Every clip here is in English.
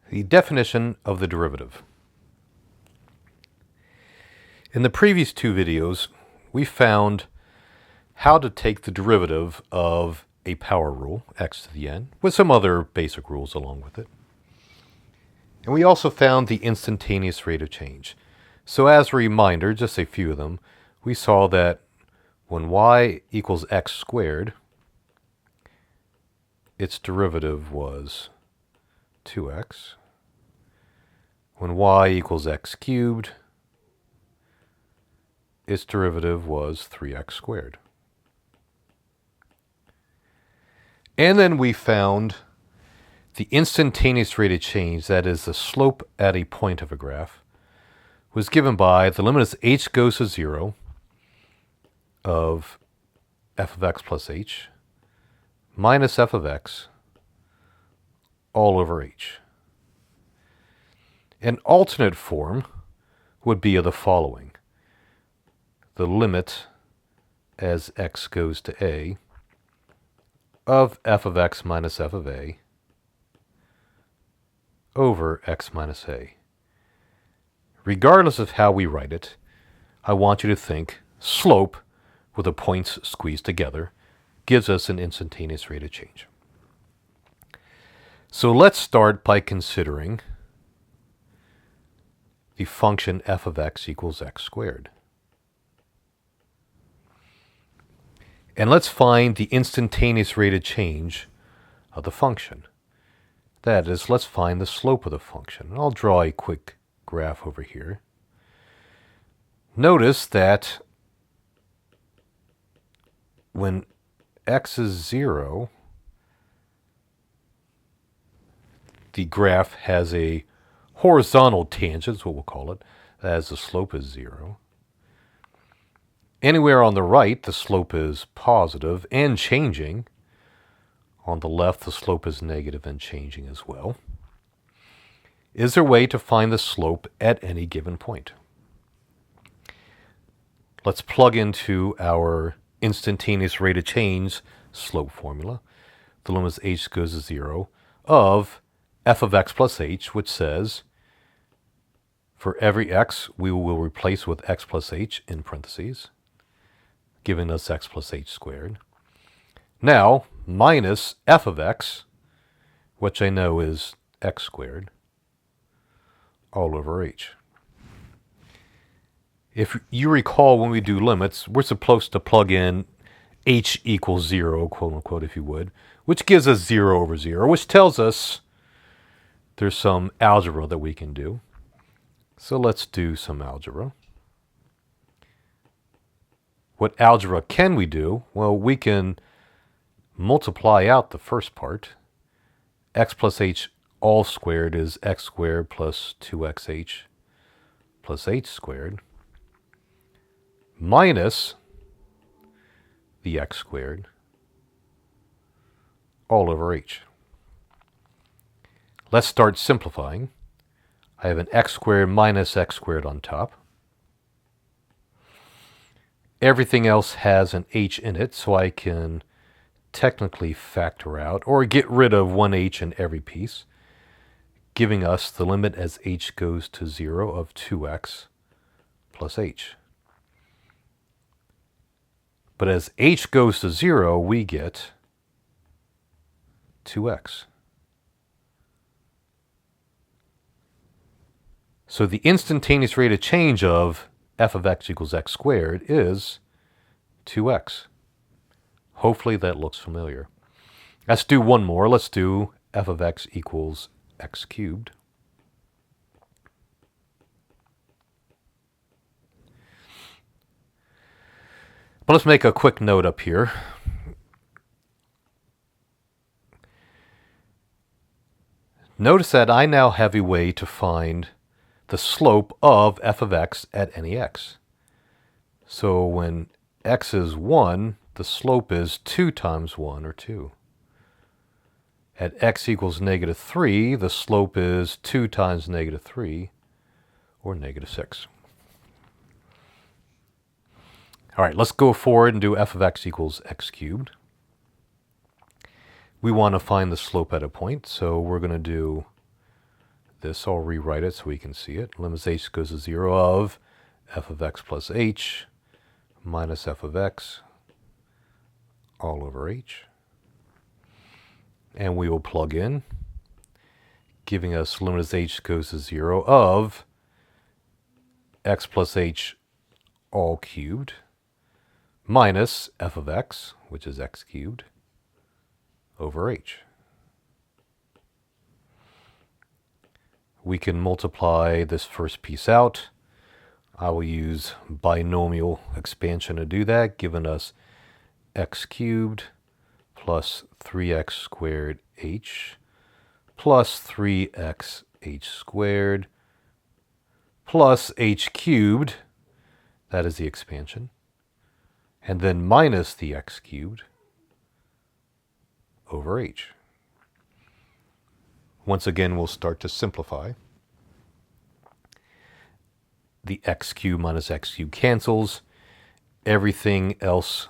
The definition of the derivative. In the previous two videos, we found how to take the derivative of a power rule, x to the n, with some other basic rules along with it. And we also found the instantaneous rate of change. So as a reminder, just a few of them, we saw that when y equals x squared, its derivative was 2x. When y equals x cubed, its derivative was 3x squared. And then we found the instantaneous rate of change, that is the slope at a point of a graph, was given by the limit as h goes to 0 of f of x plus h minus f of x all over h. An alternate form would be of the following. The limit as x goes to a of f of x minus f of a over x minus a. Regardless of how we write it, I want you to think slope with the points squeezed together gives us an instantaneous rate of change. So let's start by considering the function f of x equals x squared. And let's find the instantaneous rate of change of the function. That is, let's find the slope of the function. I'll draw a quick graph over here. Notice that when x is 0, the graph has a horizontal tangent, is what we'll call it, as the slope is 0. Anywhere on the right, the slope is positive and changing. On the left, the slope is negative and changing as well. Is there a way to find the slope at any given point? Let's plug into our instantaneous rate of change slope formula. The limit as h goes to 0 of f of x plus h, which says for every x, we will replace with x plus h in parentheses, giving us x plus h squared. Now, minus f of x, which I know is x squared, all over h. If you recall, when we do limits, we're supposed to plug in h equals 0, quote unquote, if you would, which gives us 0 over 0, which tells us there's some algebra that we can do. So let's do some algebra. What algebra can we do? Well, we can multiply out the first part. X plus h all squared is x squared plus 2xh plus h squared minus the x squared all over h. Let's start simplifying. I have an x squared minus x squared on top. Everything else has an h in it, so I can technically factor out or get rid of one h in every piece, giving us the limit as h goes to 0 of 2x plus h. But as h goes to 0, we get 2x. So the instantaneous rate of change of f of x equals x squared is 2x. Hopefully that looks familiar. Let's do one more. Let's do f of x equals x cubed. But let's make a quick note up here. Notice that I now have a way to find the slope of f of x at any x. So when x is 1, the slope is 2 times 1, or 2. At x equals negative 3, the slope is 2 times negative 3, or negative 6. All right, let's go forward and do f of x equals x cubed. We want to find the slope at a point, so we're going to do this, I'll rewrite it so we can see it. Limit as h goes to 0 of f of x plus h minus f of x all over h. And we will plug in, giving us limit as h goes to 0 of x plus h all cubed minus f of x, which is x cubed, over h. We can multiply this first piece out. I will use binomial expansion to do that, giving us x cubed plus 3x squared h plus 3x h squared plus h cubed, that is the expansion, and then minus the x cubed over h. Once again, we'll start to simplify. The x cubed minus x cubed cancels. Everything else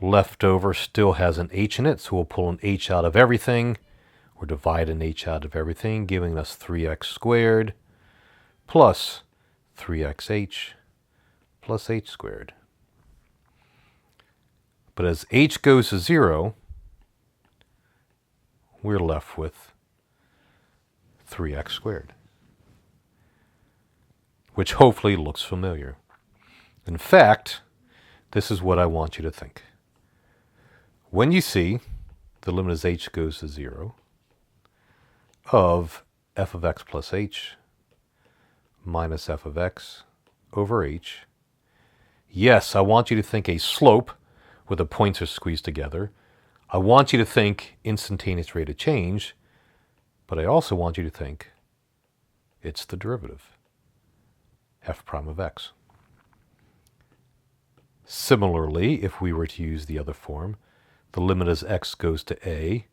left over still has an h in it, so we'll pull an h out of everything, or divide an h out of everything, giving us 3x squared plus 3xh plus h squared. But as h goes to 0, we're left with 3x squared, which hopefully looks familiar. In fact, this is what I want you to think. When you see the limit as h goes to 0 of f of x plus h minus f of x over h, yes, I want you to think a slope where the points are squeezed together. I want you to think instantaneous rate of change, but I also want you to think it's the derivative, f prime of x. Similarly, if we were to use the other form, the limit as x goes to a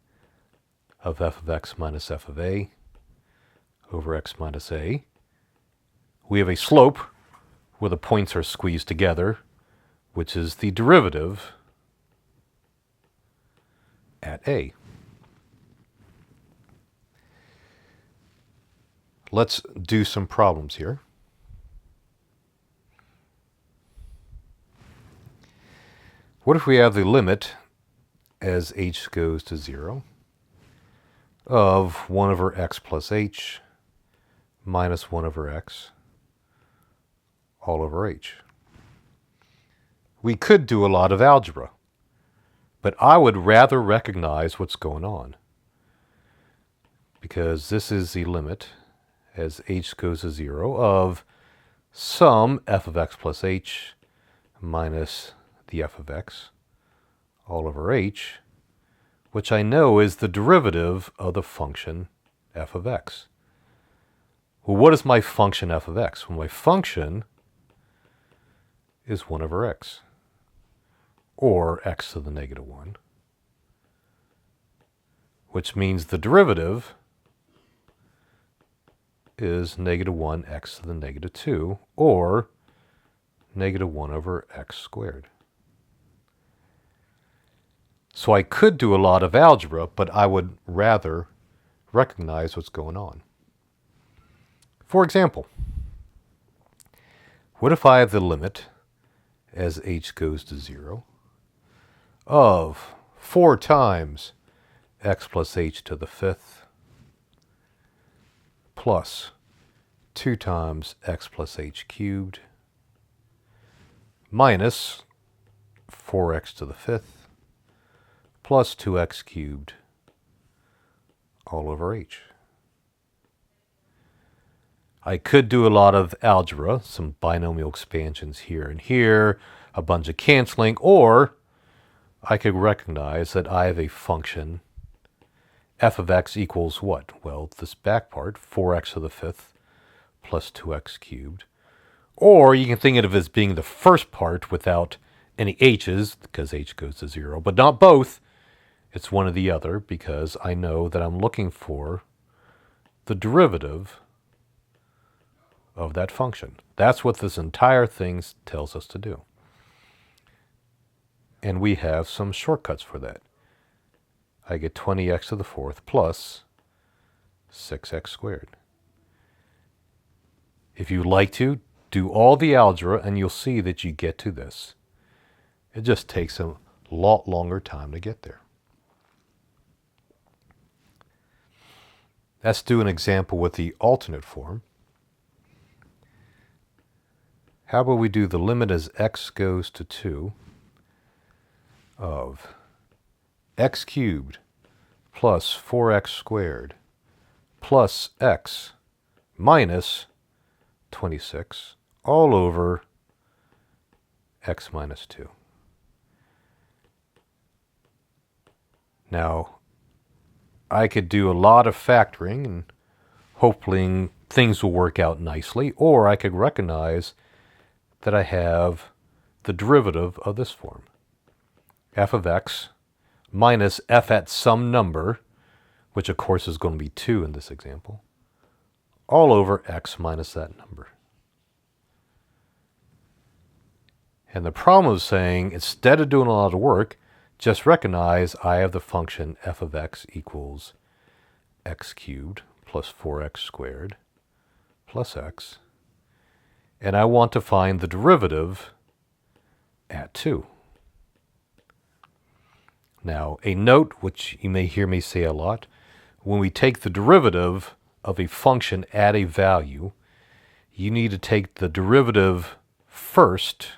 of f of x minus f of a over x minus a, we have a slope where the points are squeezed together, which is the derivative at a. Let's do some problems here. What if we have the limit as h goes to 0 of 1 over x plus h minus 1 over x all over h? We could do a lot of algebra, but I would rather recognize what's going on, because this is the limit as h goes to 0 of some f of x plus h minus the f of x all over h, which I know is the derivative of the function f of x. Well, what is my function f of x? Well, my function is 1 over x, or x to the negative 1, which means the derivative is negative 1 x to the negative 2, or negative 1 over x squared. So I could do a lot of algebra, but I would rather recognize what's going on. For example, what if I have the limit as h goes to 0 of 4 times x plus h to the 5th plus 2 times x plus h cubed minus 4x to the 5th plus 2x cubed all over h. I could do a lot of algebra, some binomial expansions here and here, a bunch of canceling, or I could recognize that I have a function f of x equals what? Well, this back part, 4x to the 5th plus 2x cubed. Or you can think of it as being the first part without any h's, because h goes to 0, but not both. It's one or the other, because I know that I'm looking for the derivative of that function. That's what this entire thing tells us to do. And we have some shortcuts for that. I get 20x to the 4th plus 6x squared. If you'd like to, do all the algebra and you'll see that you get to this. It just takes a lot longer time to get there. Let's do an example with the alternate form. How about we do the limit as x goes to 2 of x cubed plus 4x squared plus x minus 26 all over x minus 2. Now, I could do a lot of factoring and hopefully things will work out nicely, or I could recognize that I have the derivative of this form. F of x minus f at some number, which of course is going to be 2 in this example, all over x minus that number. And the problem is saying, instead of doing a lot of work, just recognize I have the function f of x equals x cubed plus 4x squared plus x. And I want to find the derivative at 2. Now, a note which you may hear me say a lot, when we take the derivative of a function at a value, you need to take the derivative first,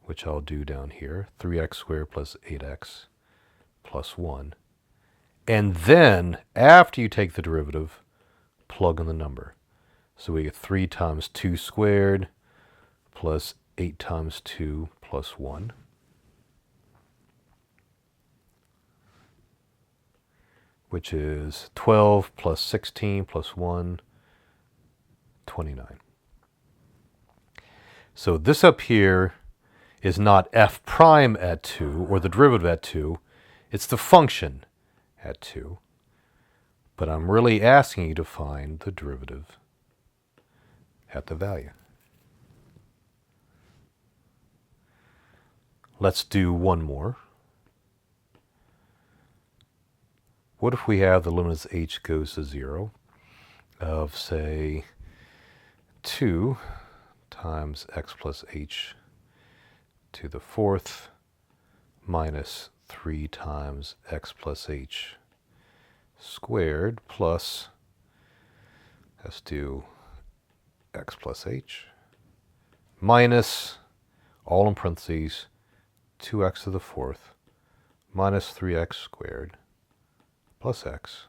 which I'll do down here, 3x squared plus 8x plus 1. And then, after you take the derivative, plug in the number. So we get 3 times 2 squared plus 8 times 2 plus 1. Which is 12 plus 16 plus 1, 29. So this up here is not f prime at 2, or the derivative at 2. It's the function at 2. But I'm really asking you to find the derivative at the value. Let's do one more. What if we have the limit as h goes to 0 of, say, 2 times x plus h to the 4th minus 3 times x plus h squared plus, let's do x plus h, minus, all in parentheses, 2x to the 4th minus 3x squared plus x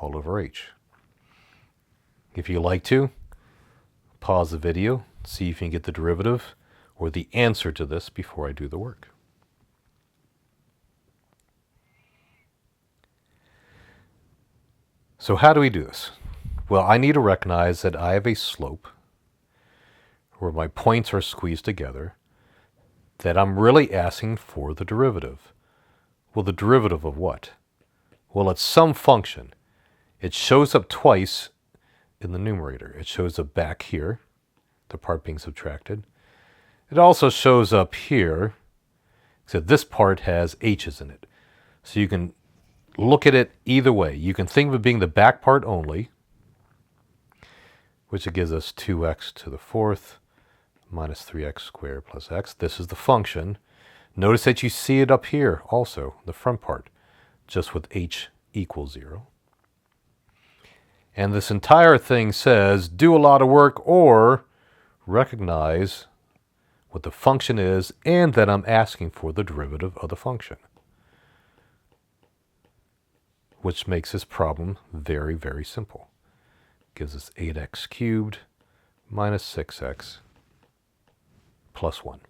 all over h. If you like to, pause the video, see if you can get the derivative or the answer to this before I do the work. So how do we do this? Well, I need to recognize that I have a slope where my points are squeezed together, that I'm really asking for the derivative. Well, the derivative of what? Well, it's some function. It shows up twice in the numerator. It shows up back here, the part being subtracted. It also shows up here, except this part has h's in it. So you can look at it either way. You can think of it being the back part only, which gives us 2x to the 4th minus 3x squared plus x. This is the function. Notice that you see it up here also, the front part, just with h equals 0. And this entire thing says, do a lot of work or recognize what the function is and that I'm asking for the derivative of the function. Which makes this problem very, very simple. Gives us 8x cubed minus 6x plus 1.